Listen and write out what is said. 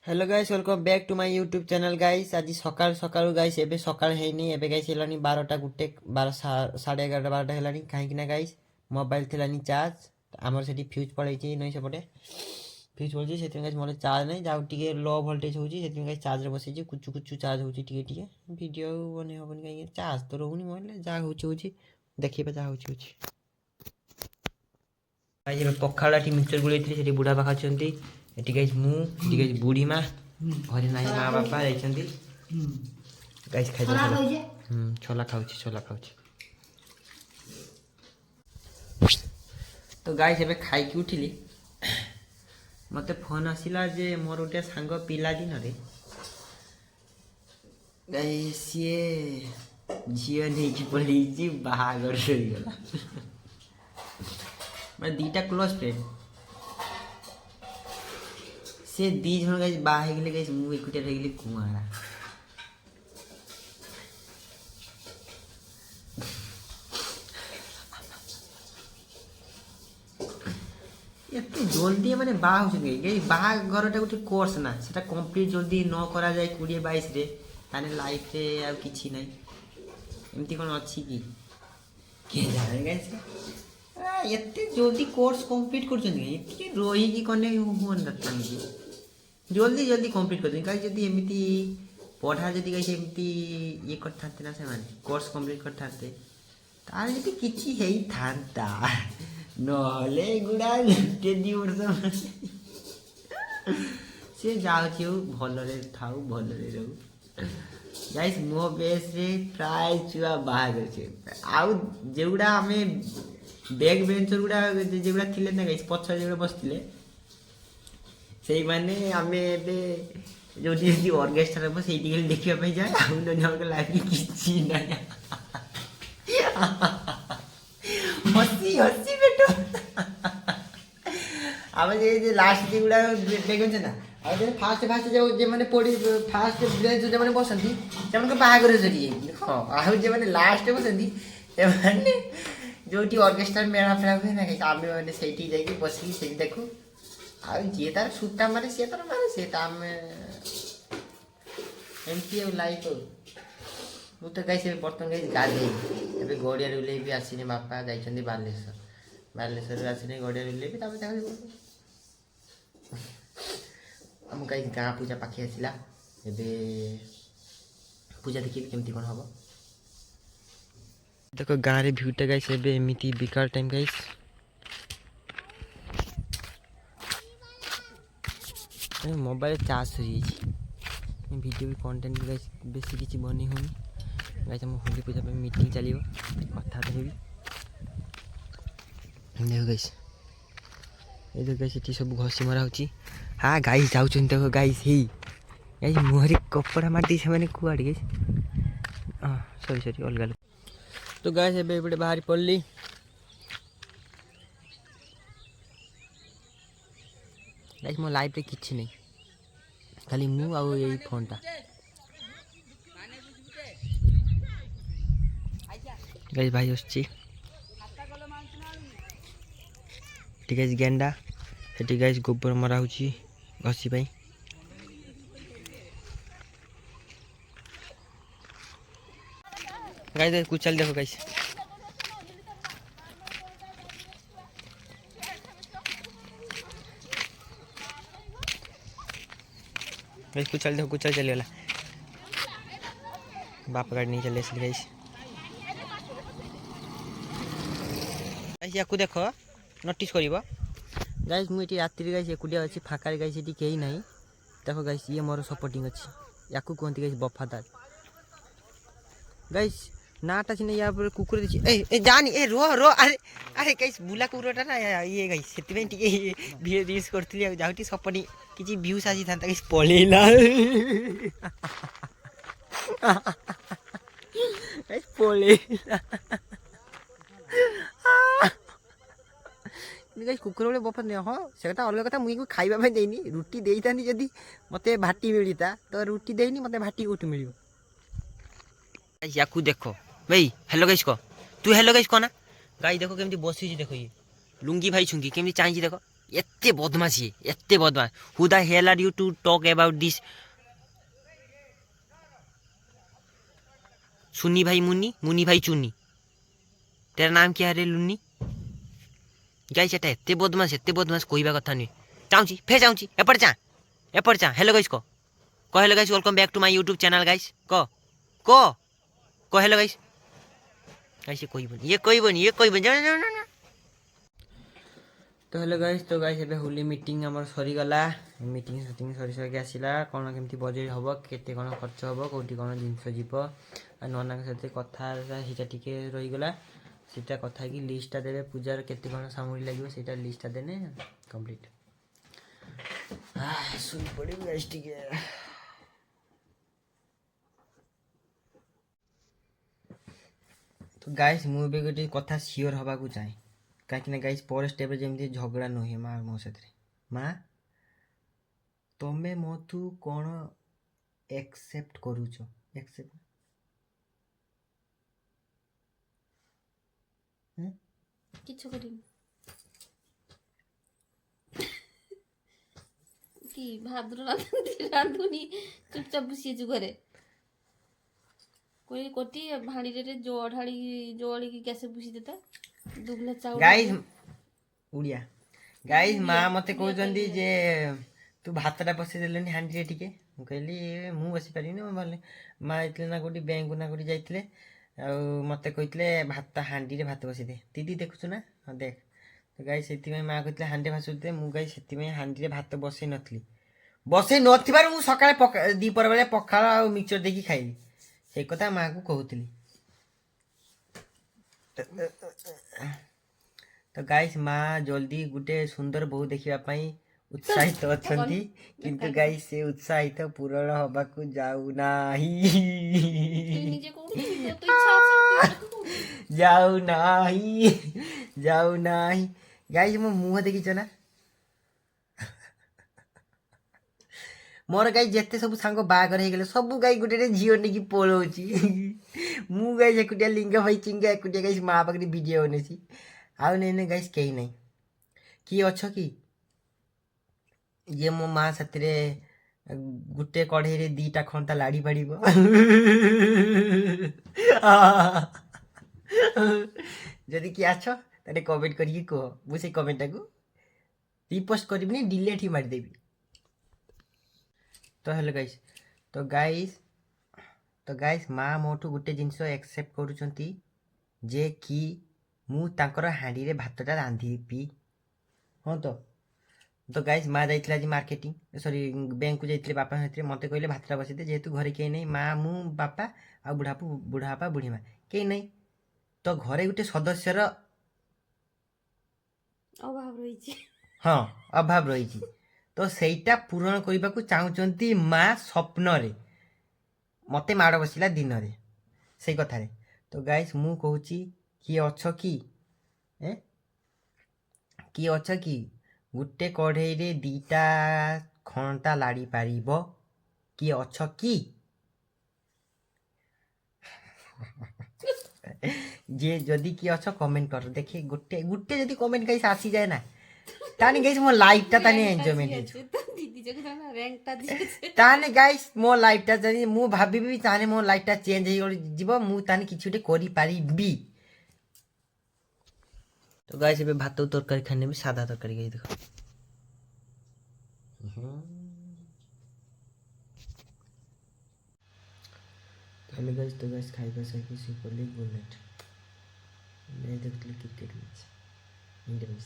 Hello guys welcome back to my YouTube channel guys. आज सकाल सकाल गाइस एबे सकाल हेनी एबे गाइस हेलानी 12टा गुटे 12 11:30 12टा हेलानी काहेकि ना गाइस मोबाइल थिलानी चार्ज हमर सेठी फ्यूज पड़ैछि नै सेपटे फ्यूज पड़छि सेति गाइस मोर चार्ज नै जाउ टिके लो वोल्टेज होछि सेति गाइस चार्ज रे बसिछि कुचु कुचु चार्ज होछि टिके टिके वीडियो बने होबन काहे चार्ज तो रहउनी मोबाइल जा होछि देखिबे जा होछि गाइस एबे पखालाटी मिक्सचर गुलेइथि सेठी बुढा पाखा छन्ती एटी गाइस मु एटी गाइस बुढ़ी माँ घरे नाही माँ बापा जाइछन्ती गाइस खाइ छोला खाउछि तो गाइस एबे खाइ कि उठिली मते फोन आसिला जे मोर उटे सांग पिला दिन रे गाइस ये झियो नै कि पळिछि बाहागर होई गेला मैं दीटा क्लोज फ्रेंड से दी जन गाइस बाहे गेले गाइस मु एकुटे रह गेली कुआरा एते जल्दी माने बाहा हो गई गाइस बाहा घरटा गुटे कोर्स ना सेटा कंप्लीट जल्दी न करा जाय 20 22 रे ताने लाइफ रे आ किछि नै एमती कोन अछि की के जाने गाइस एते जल्दी कोर्स कंप्लीट कर छन एते रोही की कोने होन दतन की जल्दी जल्दी कंप्लीट कर गाइस जदी एमिति पढ़ा जदी गाइस एमिति ये करथाते ना से माने कोर्स कंप्लीट करथाते तार जदी किछि हेई थांता नले गुडा ते दी वर्ष से जाउ छिउ भलरे थाउ भलरे रहू गाइस मो बेस रे प्राय छुआ बाहाग छै आउ जेउडा हमें बैक बेंचर गुडा जेउडा थिले ना गाइस पछा जेउडा बसथिले सेई माने हमें एबे जो जी ऑर्केस्ट्रा में सेई टिकल देखिया पई जाय आउ न जन के लागी किछि ना हसी बेटो अब जे लास्ट जे गुडा देखन छै ना आ जे फास्ट जे माने पड़ी फास्ट ब्रेंच जे माने बसंती जे माने बाहा करे जरी हां आ जे माने लास्ट बसंती ए माने जोटी ऑर्केस्ट्रा मेला फेला हुए ना आमे माने सेठी जाई के बसी सेठी देखू आ जे तार सुट्टा मारे से ताम एमती लाइफ मु तो गाइस बर्तन गाइस गाधे एबे गड़िया रुले भी आसीने बापा जाइछन्दी बालेश्वर आसीने गड़िया रुले भी तामे हम गाइस गाँ पूजा पाखी आसिला एबे पूजा देखि केमती कोन हबो देखो गाँ रे भ्यूटा गाइस एबे एमिति बिकाल टाइम गाइस मोबाइल चार्ज हो वीडियो भी कंटेंट भी गाइस बेसी किछि बनी होनी गाइस हम होली पूजा पे मीटिंग चलियो कथा देबी देखो गाइस ए देखो गाइस इति सब घसी मरा होची हां गाइस जाउ छन देखो गाइस हे गाइस मोहरी कपड़ा मार दी से माने कुआड गाइस हां सॉरी अलगा तो गाइस एबे एबे बाहर पड़ली गाइस मो लाइफ रे किछि नै खाली मु आ यही फोन टा गाइस भाई होछि ठीक है गेंडा सेठी गाइस गोबर मरा होछि घसी भाई गाइस कुछ चल देखो गाइस गाइस कुछ चल देखो कुछ चल वाला बाप गाड़ी नहीं चले इसलिए गाइस गाइस याकू देखो नोटिस करिवो गाइस मु एटी रात्रि गाइस एकुडिया अछि फाका गाइस एटी केही नाही देखो गाइस ये मोर सपोर्टिंग अछि याकू कोंती गाइस वफादार गाइस नाटा छिने या पर कुकुर दिछि ए जानी ए रो अरे गाइस बुला कुकुरटा ना ये गाइस सेति में टिके वीडियो रील्स करथली जाउटी सपोर्टिंग किछि व्यूज आसी थांता गाइस पळेला गाइस पळेला गाइस कुकुर वाले बफा ने हां सेटा अलग कथा मुई को खाइबा में देनी रुटी देई थानी जदी मते भाटी मिलिता तो रुटी देइनी मते भाटी कोठी मिलियो गाइस याकू देखो भाई हेलो गाइस को ना गाइस देखो केमती बसी छी देखो ये लुंगी भाई छुंगी केमती चाहि छी देखो एत्ते बदमाश ये, एत्ते बदमाश। Who the hell are you to talk about this? Sunni भाई मुन्नी, मुन्नी भाई चुन्नी, तेरा नाम क्या है रे लुन्नी? गाइस एटा एत्ते बदमाश कहवा कथा नुहे। चाहूँ फे चाहूँ एपट चा हेलो गाइस कह hello guys welcome back to my YouTube channel guys कह हेलो गाइस। गाइस ये कहबनी जा जा जा। तो हेलो गाइस, तो गाइस एबे होली मीटिंग हमर सरी गला। मीटिंग सेटिंग सरी सरी आसिला कोन केमती बजेट हबो, केते कोन खर्च हबो, कोठी कोन जिंस जीवो आ नना के साथे कथा हिटा टिके रही गला। सीटा कथा की लिस्टटा देबे पूजार केते कोन सामग्री लागो सेटा लिस्टटा देने कंप्लीट। सुन पड़ी गाइस टिके। तो गाइस मु बे गोटे कथा सियोर हबा को चाहे कहीं गाइस पर स्टेप जमी झगड़ा नुहे माँ मो से माँ तमें मधु कौन एक्सेप्ट करुच एक्सेप्ट কিছু করিনি কি ভাদ্র রাঁধুনি চুপচাপ বসিয়েছু ঘরে কই কোটি ভাঁড়িরে জোড়াড়ি গ্যাসে বসি দেতা দুগলা চাউল गाइस उड़िया गाइस माँ मते कहउछंती जे तू भातटा बसै देलनी हांडी रे टिके मु कहली मु बसी पारिनी भले माँ इतले ना गोटी बैंक ना गोटी जाइतले आ मते कहितले भात हांडी रे भात बसै दे दीदी देखुछु ना हाँ देख। तो गाइस सेति में माँ कहितले हांडी भात दे मु गाइस सेति में हांडी रे भात बसै नथिबार मु सकाळे दीपर बेले पखाळ आ मिक्सचर देखि खाइली से कथा माँ को कहउतली। तो गाइस माँ जल्दी गुटे सुंदर बहु देखिबा पई उत्साहित अछंती किंतु गाइस से उत्साहित पूरण हबाकू जाऊ नाही जाऊ नाही गाइस मो मुह देखिछ ना मोर गाई जेते सब सांग बागर हो गले सब गाई गुटे झील नहीं पलौची मु गाई एकुटिया लिंग भाई चिंगा एकुटिया गाइस माँ पाखे वीडियो बनेसी आउ नहीं गाइस कहीं नहीं कि अच्छ कि ये मो माँ साथी गुटे कढ़ई रे दीटा खंता लाड़ी पाड़ जदि किए आछ ताले कमेंट करके कह मुझे कमेंटा को रिपोस्ट करनी डिलीट ही मारिदेवी। तो हेलो गाइस तो गाइस माँ मोठू गोटे जिनस एक्सेप्ट करुचंती जे कि मु तांकर हांडी रे भातटा रांधीपी हाँ। तो गाइस माँ जाइए आज मार्केटिंग सॉरी बैंक को जाइए बापा सहित मत कहले भातटा बसई दे जेहेतु घरे कहीं नहीं माँ मु बापा आ बुढ़ापा बुढ़ी माँ कहीं नहीं तो घरे गोटे सदस्यर अभाव रही हाँ अभाव रही तो सहीटा पूरण करने को चाहूँगी माँ स्वप्न रे मते माड़ बसला दिन रे से कथारे। तो गाइस मु कहूँ किए अच्छ कि गुटे कढ़ई रे दीटा खंता लाड़ी पारिब किए अच्छ कि जे जदि किए अच्छ कमेंट कर देखिए गुटे गुटे जदि कमेंट गाइस आसी जाए ना ताने गाइस मो लाइफटा ताने एन्जॉयमेंट ताने गाइस मो लाइफटा जदि मु भाबिबी ताने मो लाइफटा चेंज हे जीवो मु ताने किछि उठे करि पारिबी। तो गाइस एबे भात तरकारी खाने भी सादा तरकारी गाइस देखो हेलो गाइस तो गाइस खाइबा सकी से कोली बुलेट मैं देखली क्रिकेट मैच इंडिया मैच